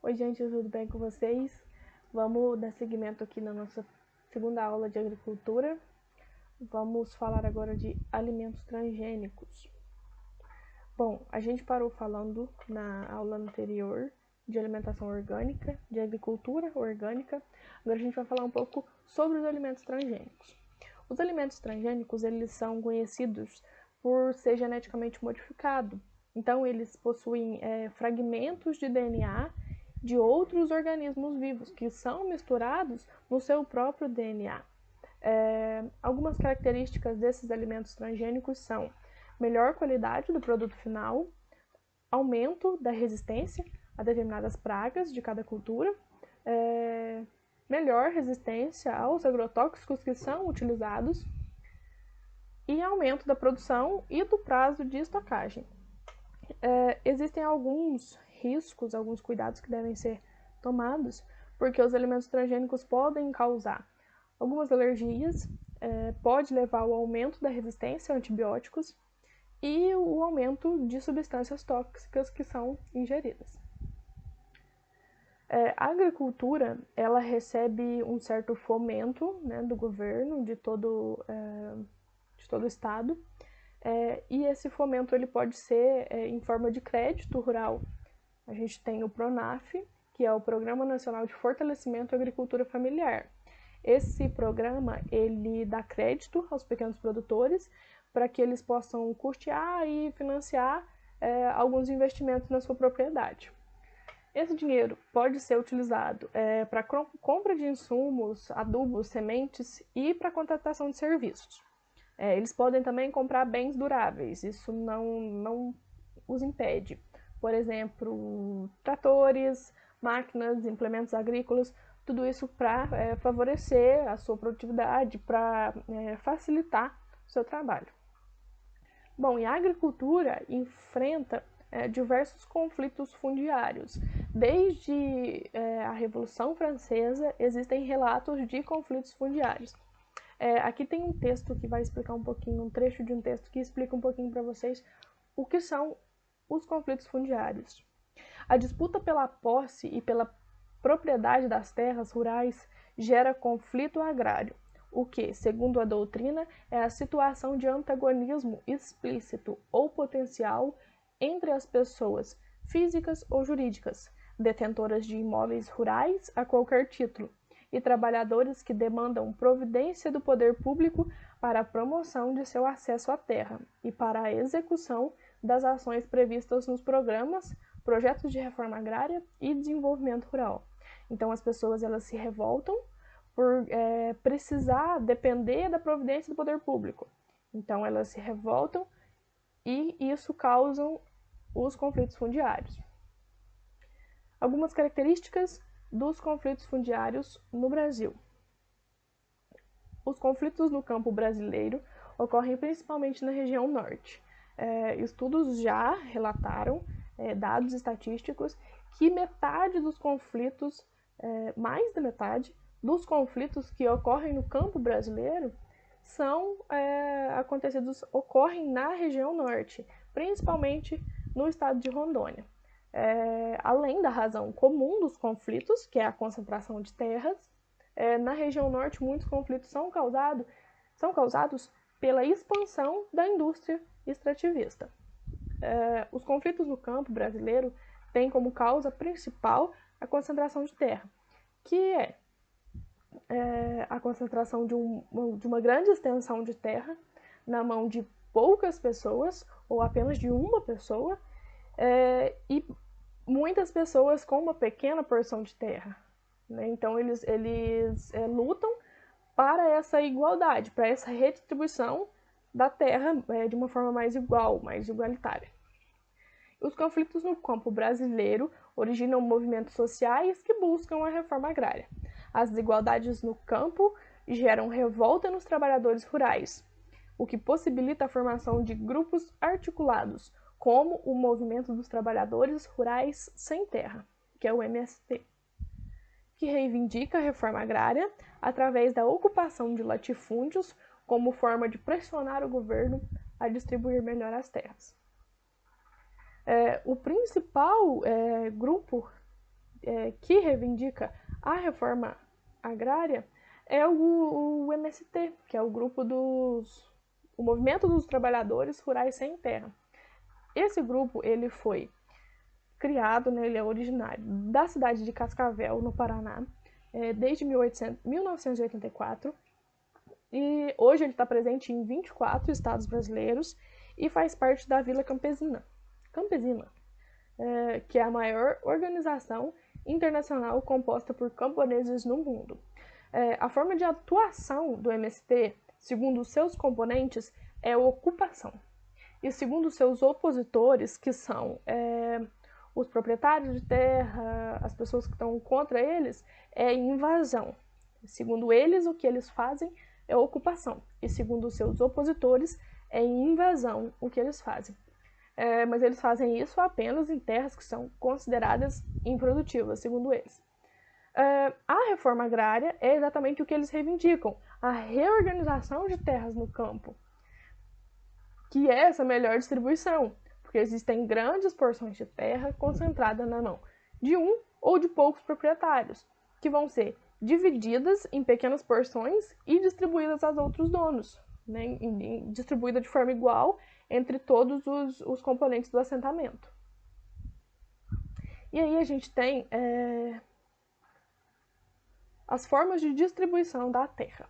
Oi gente, tudo bem com vocês? Vamos dar seguimento aqui na nossa segunda aula de agricultura. Vamos falar agora de alimentos transgênicos. Bom, a gente parou falando na aula anterior de alimentação orgânica, de agricultura orgânica. Agora a gente vai falar um pouco sobre os alimentos transgênicos. Os alimentos transgênicos, eles são conhecidos por ser geneticamente modificado. Então, eles possuem fragmentos de DNA de outros organismos vivos que são misturados no seu próprio DNA. Algumas características desses alimentos transgênicos são melhor qualidade do produto final, aumento da resistência a determinadas pragas de cada cultura, melhor resistência aos agrotóxicos que são utilizados e aumento da produção e do prazo de estocagem. Existem alguns riscos, alguns cuidados que devem ser tomados, porque os alimentos transgênicos podem causar algumas alergias, pode levar ao aumento da resistência a antibióticos e o aumento de substâncias tóxicas que são ingeridas. A agricultura, ela recebe um certo fomento, né, do governo, de todo o estado, e esse fomento ele pode ser em forma de crédito rural. A gente tem o PRONAF, que é o Programa Nacional de Fortalecimento à Agricultura Familiar. Esse programa ele dá crédito aos pequenos produtores para que eles possam custear e financiar alguns investimentos na sua propriedade. Esse dinheiro pode ser utilizado para compra de insumos, adubos, sementes e para contratação de serviços. Eles podem também comprar bens duráveis, isso não os impede. Por exemplo, tratores, máquinas, implementos agrícolas, tudo isso para favorecer a sua produtividade, para facilitar o seu trabalho. Bom, e a agricultura enfrenta diversos conflitos fundiários. Desde a Revolução Francesa, existem relatos de conflitos fundiários. Aqui tem um texto que vai explicar um pouquinho, um trecho de um texto que explica um pouquinho para vocês o que são os conflitos fundiários. A disputa pela posse e pela propriedade das terras rurais gera conflito agrário, o que, segundo a doutrina, é a situação de antagonismo explícito ou potencial entre as pessoas físicas ou jurídicas, detentoras de imóveis rurais a qualquer título, e trabalhadores que demandam providência do poder público para a promoção de seu acesso à terra e para a execução das ações previstas nos programas, projetos de reforma agrária e desenvolvimento rural. Então as pessoas elas se revoltam por precisar depender da providência do poder público. Então elas se revoltam e isso causa os conflitos fundiários. Algumas características dos conflitos fundiários no Brasil. Os conflitos no campo brasileiro ocorrem principalmente na região norte. Estudos já relataram, dados estatísticos, que metade dos conflitos, mais da metade dos conflitos que ocorrem no campo brasileiro ocorrem na região norte, principalmente no estado de Rondônia. Além da razão comum dos conflitos, que é a concentração de terras, na região norte muitos conflitos são causados pela expansão da indústria extrativista. Os conflitos no campo brasileiro têm como causa principal a concentração de terra, que é a concentração de uma grande extensão de terra na mão de poucas pessoas, ou apenas de uma pessoa, e muitas pessoas com uma pequena porção de terra. Né? Então, eles lutam para essa igualdade, para essa redistribuição da terra de uma forma mais igual, mais igualitária. Os conflitos no campo brasileiro originam movimentos sociais que buscam a reforma agrária. As desigualdades no campo geram revolta nos trabalhadores rurais, o que possibilita a formação de grupos articulados, como o Movimento dos Trabalhadores Rurais Sem Terra, que é o MST, que reivindica a reforma agrária através da ocupação de latifúndios como forma de pressionar o governo a distribuir melhor as terras. O principal grupo que reivindica a reforma agrária é o MST, que é o Movimento dos Trabalhadores Rurais Sem Terra. Esse grupo ele foi criado, né, ele é originário da cidade de Cascavel, no Paraná, desde 1984, e hoje ele está presente em 24 estados brasileiros e faz parte da Vila Campesina, que é a maior organização internacional composta por camponeses no mundo. A forma de atuação do MST, segundo os seus componentes, é a ocupação. E segundo os seus opositores, que são os proprietários de terra, as pessoas que estão contra eles, é invasão. Segundo eles, o que eles fazem é ocupação. E segundo os seus opositores, é invasão o que eles fazem. Mas eles fazem isso apenas em terras que são consideradas improdutivas, segundo eles. A reforma agrária é exatamente o que eles reivindicam, a reorganização de terras no campo, que é essa melhor distribuição, porque existem grandes porções de terra concentradas na mão de um ou de poucos proprietários, que vão ser divididas em pequenas porções e distribuídas aos outros donos, né, distribuída de forma igual entre todos os componentes do assentamento. E aí a gente tem as formas de distribuição da terra.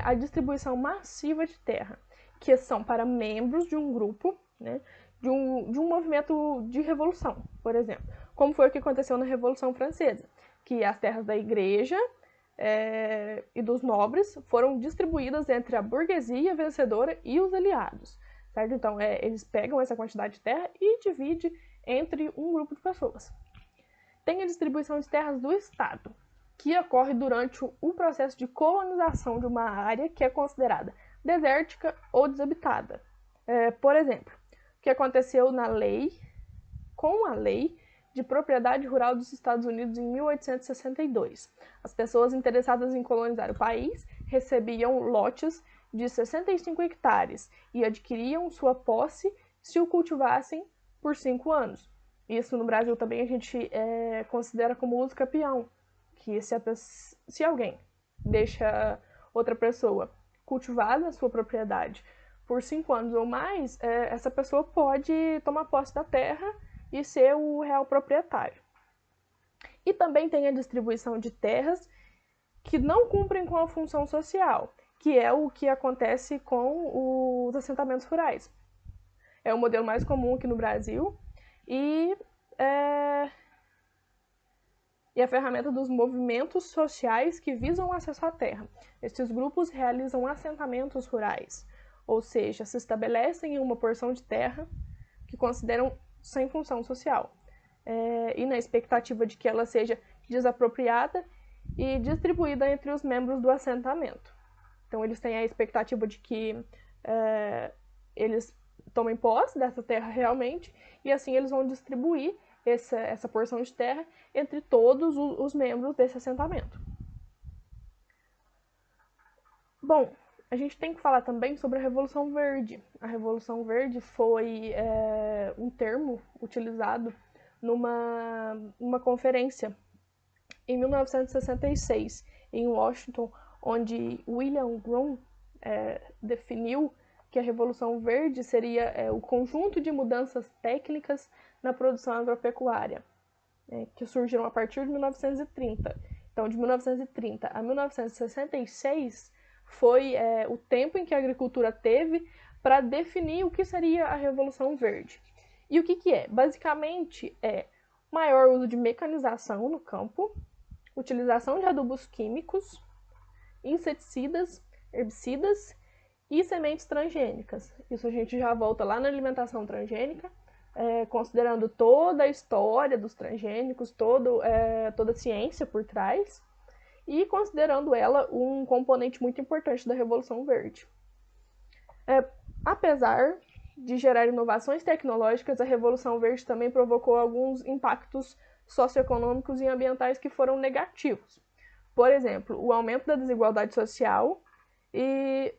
A distribuição massiva de terra, que são para membros de um grupo, né, de um movimento de revolução, por exemplo, como foi o que aconteceu na Revolução Francesa, que as terras da igreja e dos nobres foram distribuídas entre a burguesia vencedora e os aliados, certo? Então, eles pegam essa quantidade de terra e dividem entre um grupo de pessoas. Tem a distribuição de terras do Estado, que ocorre durante o processo de colonização de uma área que é considerada desértica ou desabitada. Por exemplo, o que aconteceu com a lei de propriedade rural dos Estados Unidos em 1862. As pessoas interessadas em colonizar o país recebiam lotes de 65 hectares e adquiriam sua posse se o cultivassem por 5 anos. Isso no Brasil também a gente considera como uso capião, que se alguém deixa outra pessoa cultivar na sua propriedade por 5 anos ou mais, essa pessoa pode tomar posse da terra e ser o real proprietário. E também tem a distribuição de terras que não cumprem com a função social, que é o que acontece com os assentamentos rurais. É o modelo mais comum aqui no Brasil e a ferramenta dos movimentos sociais que visam o acesso à terra. Estes grupos realizam assentamentos rurais, ou seja, se estabelecem em uma porção de terra que consideram sem função social, e na expectativa de que ela seja desapropriada e distribuída entre os membros do assentamento. Então, eles têm a expectativa de que eles tomem posse dessa terra realmente, e assim eles vão distribuir essa porção de terra entre todos os membros desse assentamento. Bom, a gente tem que falar também sobre a Revolução Verde. A Revolução Verde foi um termo utilizado numa conferência em 1966, em Washington, onde William Groom definiu que a Revolução Verde seria o conjunto de mudanças técnicas na produção agropecuária, que surgiram a partir de 1930. Então, de 1930 a 1966 foi o tempo em que a agricultura teve para definir o que seria a Revolução Verde. E o que é? Basicamente, maior uso de mecanização no campo, utilização de adubos químicos, inseticidas, herbicidas e sementes transgênicas. Isso a gente já volta lá na alimentação transgênica, considerando toda a história dos transgênicos, toda a ciência por trás, e considerando ela um componente muito importante da Revolução Verde. Apesar de gerar inovações tecnológicas, a Revolução Verde também provocou alguns impactos socioeconômicos e ambientais que foram negativos. Por exemplo, o aumento da desigualdade social e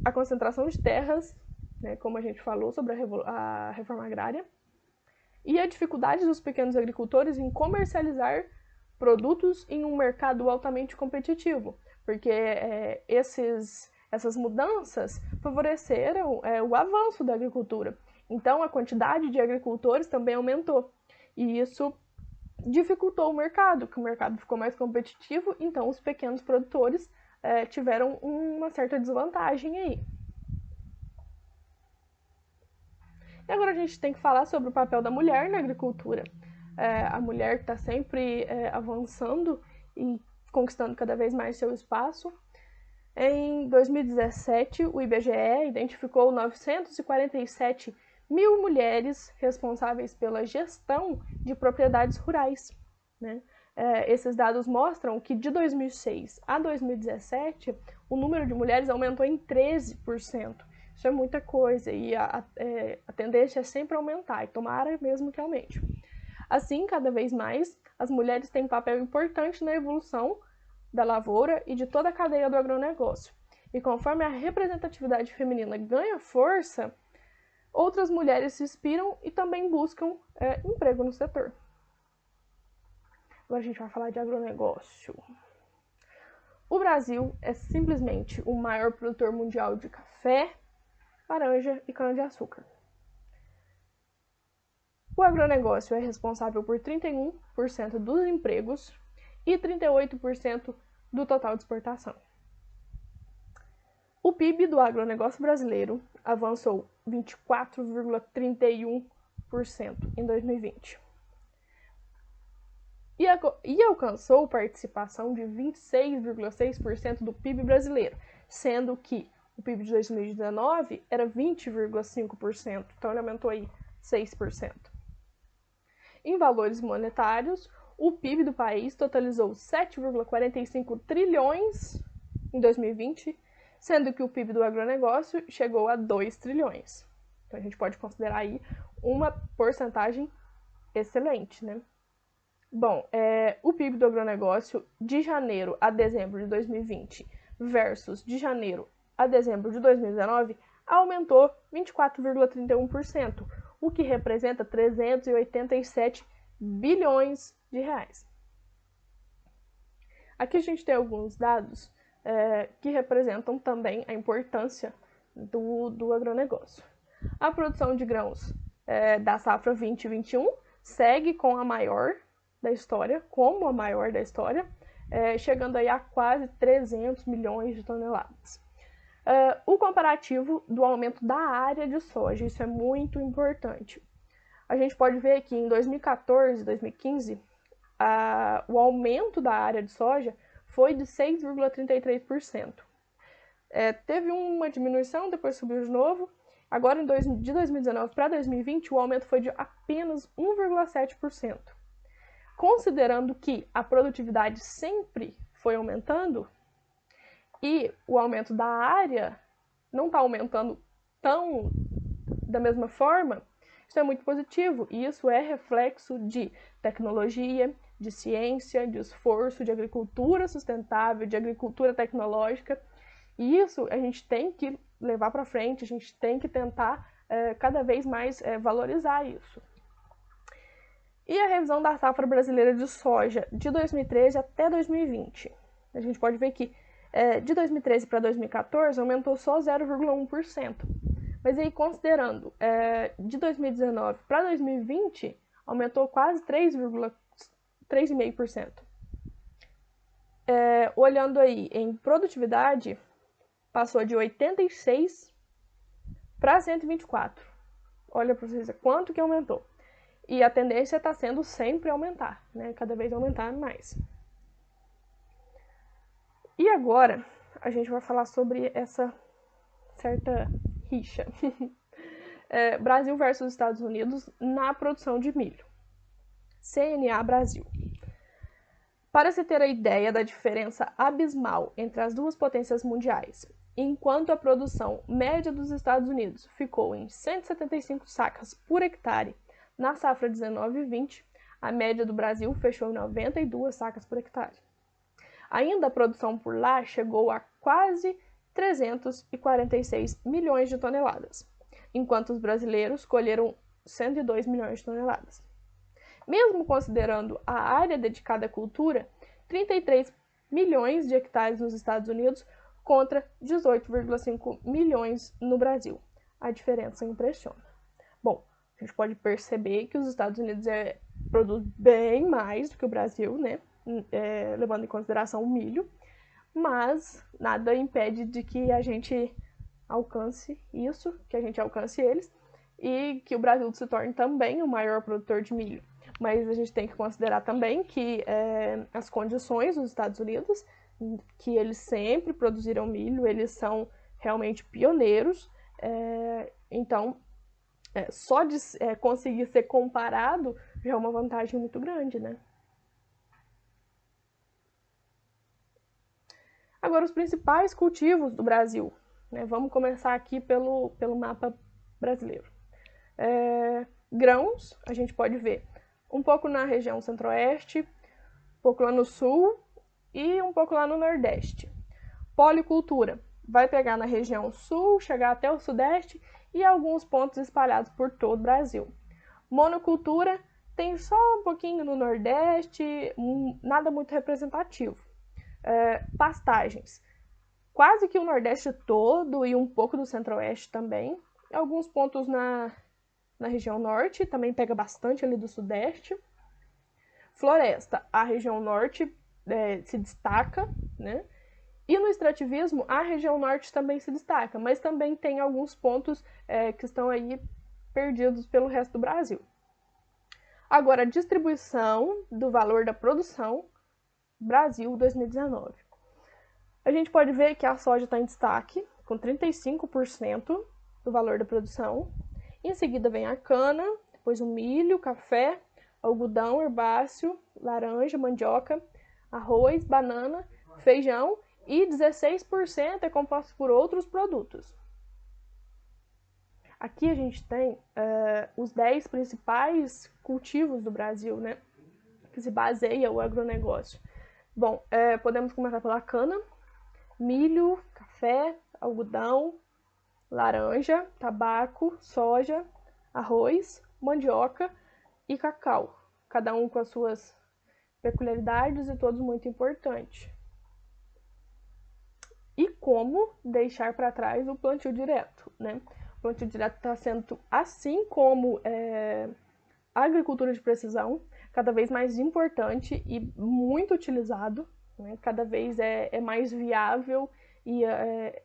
a concentração de terras, né, como a gente falou sobre a reforma agrária, e a dificuldade dos pequenos agricultores em comercializar produtos em um mercado altamente competitivo, porque essas mudanças favoreceram o avanço da agricultura. Então, a quantidade de agricultores também aumentou, e isso dificultou o mercado, que o mercado ficou mais competitivo, então os pequenos produtores tiveram uma certa desvantagem aí. E agora a gente tem que falar sobre o papel da mulher na agricultura. A mulher está sempre avançando e conquistando cada vez mais seu espaço. Em 2017, o IBGE identificou 947 mil mulheres responsáveis pela gestão de propriedades rurais, né? Esses dados mostram que de 2006 a 2017, o número de mulheres aumentou em 13%. Isso é muita coisa e a tendência é sempre aumentar, e tomara mesmo que aumente. Assim, cada vez mais, as mulheres têm um papel importante na evolução da lavoura e de toda a cadeia do agronegócio. E conforme a representatividade feminina ganha força, outras mulheres se inspiram e também buscam emprego no setor. Agora a gente vai falar de agronegócio. O Brasil é simplesmente o maior produtor mundial de café, laranja e cana-de-açúcar. O agronegócio é responsável por 31% dos empregos e 38% do total de exportação. O PIB do agronegócio brasileiro avançou 24,31% em 2020 e alcançou participação de 26,6% do PIB brasileiro, sendo que o PIB de 2019 era 20,5%, então ele aumentou aí 6%. Em valores monetários, o PIB do país totalizou 7,45 trilhões em 2020, sendo que o PIB do agronegócio chegou a 2 trilhões. Então a gente pode considerar aí uma porcentagem excelente, né? Bom, o PIB do agronegócio de janeiro a dezembro de 2020 versus de janeiro a dezembro de 2019 aumentou 24,31%, o que representa 387 bilhões de reais. Aqui a gente tem alguns dados que representam também a importância do agronegócio. A produção de grãos da safra 2021 segue com a maior da história, chegando aí a quase 300 milhões de toneladas. O comparativo do aumento da área de soja, isso é muito importante. A gente pode ver que em 2014 e 2015, o aumento da área de soja foi de 6,33%. Teve uma diminuição, depois subiu de novo. Agora, de 2019 para 2020, o aumento foi de apenas 1,7%. Considerando que a produtividade sempre foi aumentando e o aumento da área não está aumentando tão da mesma forma, isso é muito positivo e isso é reflexo de tecnologia, de ciência, de esforço, de agricultura sustentável, de agricultura tecnológica. E isso a gente tem que levar para frente, a gente tem que tentar cada vez mais valorizar isso. E a revisão da safra brasileira de soja de 2013 até 2020. A gente pode ver que de 2013 para 2014 aumentou só 0,1%. Mas aí, considerando de 2019 para 2020, aumentou quase 3,5%. Olhando aí em produtividade, passou de 86 para 124. Olha para vocês quanto que aumentou. E a tendência está sendo sempre aumentar, né? Cada vez aumentar mais. E agora, a gente vai falar sobre essa certa rixa. Brasil versus Estados Unidos na produção de milho. CNA Brasil. Para se ter a ideia da diferença abismal entre as duas potências mundiais, enquanto a produção média dos Estados Unidos ficou em 175 sacas por hectare, na safra 19/20, a média do Brasil fechou em 92 sacas por hectare. Ainda a produção por lá chegou a quase 346 milhões de toneladas, enquanto os brasileiros colheram 102 milhões de toneladas. Mesmo considerando a área dedicada à cultura, 33 milhões de hectares nos Estados Unidos contra 18,5 milhões no Brasil. A diferença impressiona. Bom, a gente pode perceber que os Estados Unidos produz bem mais do que o Brasil, né? Levando em consideração o milho, mas nada impede de que a gente alcance isso, que a gente alcance eles, e que o Brasil se torne também o maior produtor de milho. Mas a gente tem que considerar também que as condições dos Estados Unidos, que eles sempre produziram milho, eles são realmente pioneiros, então só de conseguir ser comparado já é uma vantagem muito grande, né? Agora, os principais cultivos do Brasil, né? Vamos começar aqui pelo mapa brasileiro. Grãos, a gente pode ver um pouco na região centro-oeste, um pouco lá no sul e um pouco lá no nordeste. Policultura, vai pegar na região sul, chegar até o sudeste e alguns pontos espalhados por todo o Brasil. Monocultura, tem só um pouquinho no nordeste, nada muito representativo. Pastagens, quase que o nordeste todo e um pouco do centro-oeste também. Alguns pontos na região norte, também pega bastante ali do sudeste. Floresta, a região norte se destaca, né? E no extrativismo, a região norte também se destaca, mas também tem alguns pontos que estão aí perdidos pelo resto do Brasil. Agora, a distribuição do valor da produção, Brasil 2019. A gente pode ver que a soja está em destaque, com 35% do valor da produção. Em seguida vem a cana, depois o milho, café, algodão, herbáceo, laranja, mandioca, arroz, banana, feijão e 16% é composto por outros produtos. Aqui a gente tem os 10 principais cultivos do Brasil, né, que se baseia o agronegócio. Bom, podemos começar pela cana, milho, café, algodão, laranja, tabaco, soja, arroz, mandioca e cacau. Cada um com as suas peculiaridades e todos muito importantes. E como deixar para trás o plantio direto, né? O plantio direto está sendo, assim como a agricultura de precisão, cada vez mais importante e muito utilizado, né? Cada vez é mais viável e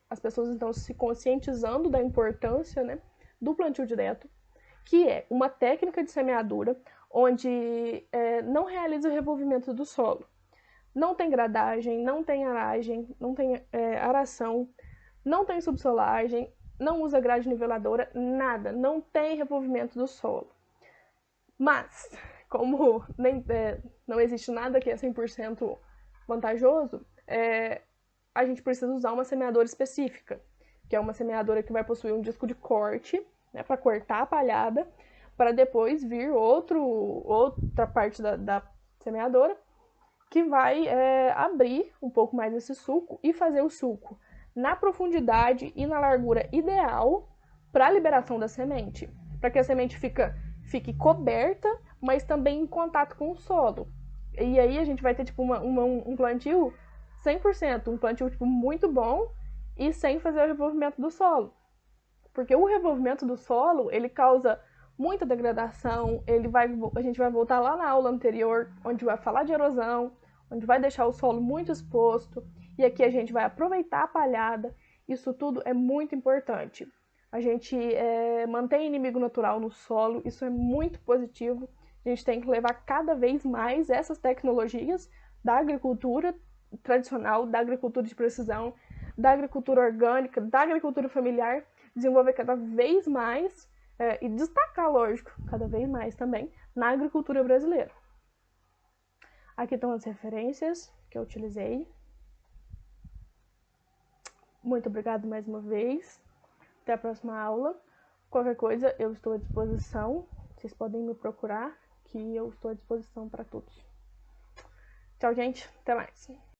as pessoas estão se conscientizando da importância, né, do plantio direto, que é uma técnica de semeadura onde não realiza o revolvimento do solo. Não tem gradagem, não tem aragem, não tem aração, não tem subsolagem, não usa grade niveladora, nada, não tem revolvimento do solo. Mas, como não existe nada que é 100% vantajoso, a gente precisa usar uma semeadora específica, que é uma semeadora que vai possuir um disco de corte, né, para cortar a palhada, para depois vir outra parte da semeadora, que vai abrir um pouco mais esse sulco e fazer o sulco na profundidade e na largura ideal para a liberação da semente, para que a semente fique coberta, mas também em contato com o solo. E aí a gente vai ter tipo um plantio 100%, um plantio tipo, muito bom e sem fazer o revolvimento do solo. Porque o revolvimento do solo, ele causa muita degradação, a gente vai voltar lá na aula anterior, onde vai falar de erosão, onde vai deixar o solo muito exposto, e aqui a gente vai aproveitar a palhada. Isso tudo é muito importante. A gente mantém inimigo natural no solo, isso é muito positivo. A gente tem que levar cada vez mais essas tecnologias da agricultura tradicional, da agricultura de precisão, da agricultura orgânica, da agricultura familiar, desenvolver cada vez mais e destacar, lógico, cada vez mais também na agricultura brasileira. Aqui estão as referências que eu utilizei. Muito obrigado mais uma vez. Até a próxima aula. Qualquer coisa, eu estou à disposição. Vocês podem me procurar, que eu estou à disposição para todos. Tchau, gente. Até mais.